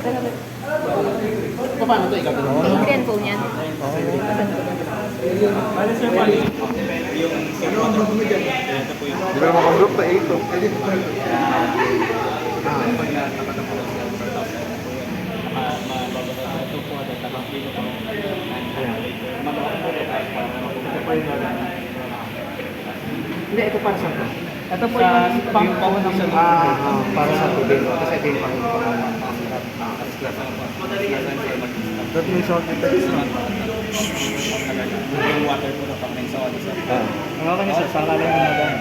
Paano ito? Ikaw Yung green po niyan. Di ba makagroup na 8 to? Hindi, ito para sa ito. Ito po yung pang po ng Para sa tubig. Kasi ito yung pang That may sound effects na. Yung water po na pang sa water sir. Ang okay na sir, sa kala yung nagan.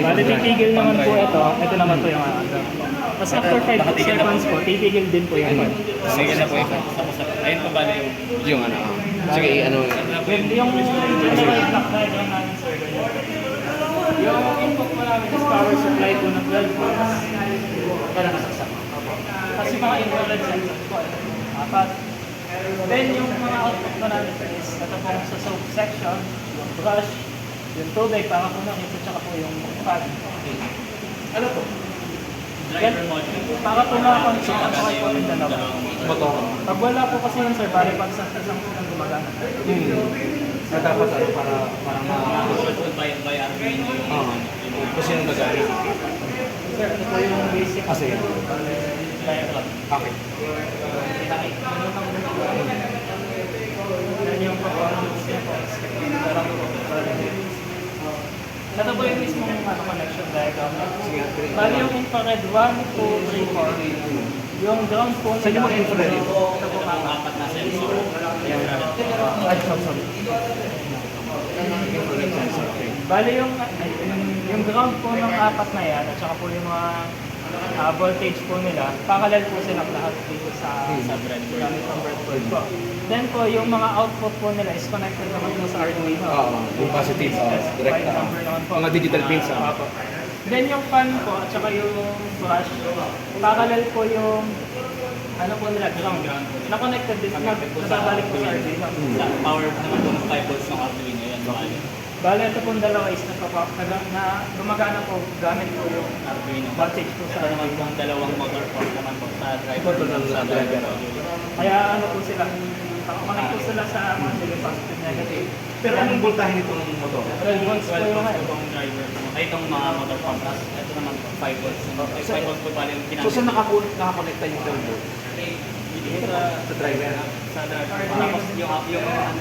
Bali, titigil naman po ito. Ito naman po yung ano. Tapos after 5 seconds po, titigil din po yung fan. Sige na po ito. Ayun po bali yung ano. Sige, ano. Yung general block diagram namin sir, yung input mo namin is power supply po ng 12 volts. Kaya nakasaksak. Kasi mga infrared sensors po, apat. Then yung mga output mo namin sir is ito po sa soap section, yung brush, yung tubig, para po ng ito, tsaka po yung fan. Ano po? driver module. Para po na-consume ang mga po yung dalawa. Motor. Pag wala po kasi yun sir, bali pag sa isang po ng gumagana. Na dapat ano, para Controlled by Arduino yung kasi yung nagari. Sir, ito po yung basic Sige. diagram. Okay. Yan yung performance niya po. Ito po yung mismong connection diagram. Bali yung infrared 1, 2, 3, 4. Yung ground po Saan yung mga infrared? Ito po ang apat na sensor. Ay, sorry. Bali yung ground po ng apat na yan at saka po yung mga voltage po nila, parallel po silang lahat dito sa breadboard. Gamit ng breadboard po. Then po, yung mga output po nila is connected naman po sa Arduino. Oo, yung positive. Direct. Specified number naman po. Mga digital pins. Opo. Then yung fan po at saka yung brush, parallel po yung ano po nila, ground. Na-connected din, nababalik po sa Arduino. Sa power naman po ng 5 volts ng Arduino yan. Bali. Bale, ito pong dalawa is na gumagana po gamit po yung Arduino. voltage po Ito sa naman po ang dalawang motor port naman po sa driver. Sa driver. Kaya ano po sila, connect po sila sa mga positive negative. Pero anong voltahe nitong motor? 12 volts po 12 yung volts po ang driver. Ay, itong mga motor pump. Ito naman po 5 volts. 5 volts po bali yung So, pinamit. saan nakakonekta yung 12 volt? Dito Sa driver. sa driver. Tapos yung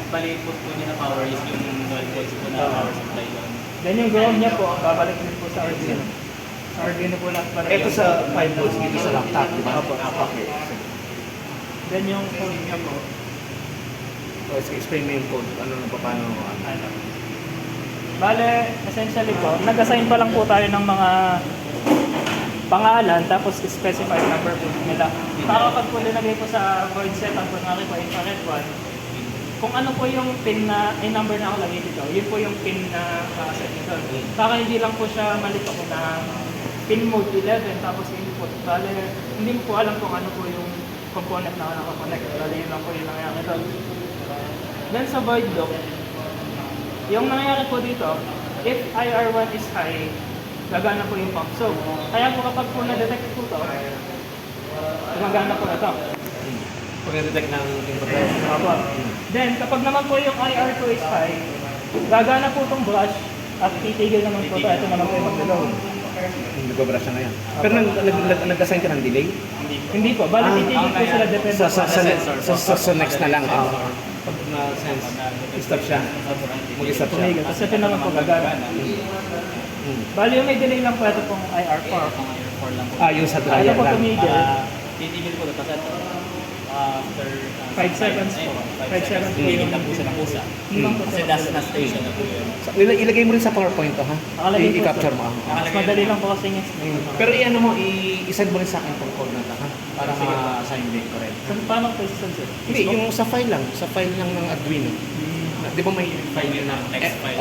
bali input po niya na power is yung 12 volts po na power supply doon. Then yung ground niya po, babalik din po sa Arduino. Sa Arduino po lahat para. Ito sa 5 volts dito sa laptop, di ba? Opo. Okay. Then yung code niya po, So, explain mo yung code. Ano na paano? ano. Bale, essentially po, nag-assign pa lang po tayo ng mga pangalan, tapos specified number po nila. Para pag po nilagay po sa board setup, kunwari po infrared 1, kung ano po yung pin na, number na nakalagay dito, yun po yung pin na nakaset dito. Para hindi lang po siya malito ko na pin mode 11, tapos input. Bale, hindi po alam kung ano po yung component na nakakonect. Bale, yun lang po yung nangyayari doon. Then sa void loop, yung nangyayari po dito, if IR1 is high, gagana po yung pump. So, kaya po kapag po na-detect po ito, gumagana po ito. Pag-detect ng inverter. Opo. Then, kapag naman po yung IR2 is high, gagana po itong brush at titigil naman po ito. Ito naman po yung mag-low. Nag-obra siya ngayon. Pero nag-assign ka ng delay? Hindi po. Bali, titigil po sila depende po Sa next na lang. Pag na-sense, stop siya. Mag-stop siya. tumigil. Tapos ito naman po gagana. Bali, yung may delay lang po ito pong IR4. Pang lang po. Yung sa Ito dryer po lang. tumigil. Titigil po ito. Tapos after 5 seconds po. 5 seconds po tigil yung lang po siya ng pusa. Hindi po Kasi siya das na station na po yun. Ilagay mo rin sa PowerPoint to, ha? Nakalagay po I-capture ito. mo. Mas madali lang po kasi yung Pero i-ano mo, i-send mo rin sa akin itong code na ito, ha? Para ma-assign din ko rin. So, paano po ito sir? Hindi, yung sa file lang. Sa file lang ng Arduino. Di ba may file yun na? Text file.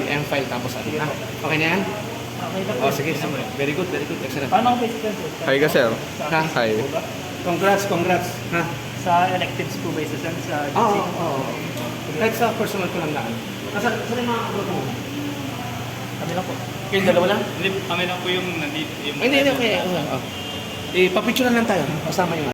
M-file tapos ano. Ha? Okay na yan? Okay na po. Sige. Very good. Excellent. Paano ko po ito sir? Hi ka, sir. Ha? Hi. Congrats. Ha? Sa electives po ba isa dyan sa Oo. GC? Kahit sa personal ko lang na ano. Saan yung mga upload mo? Kami lang po. Kayong dalawa lang? Hindi, kami lang po yung nandito. Ay, hindi, okay. Papicture lang tayo. Kasama yung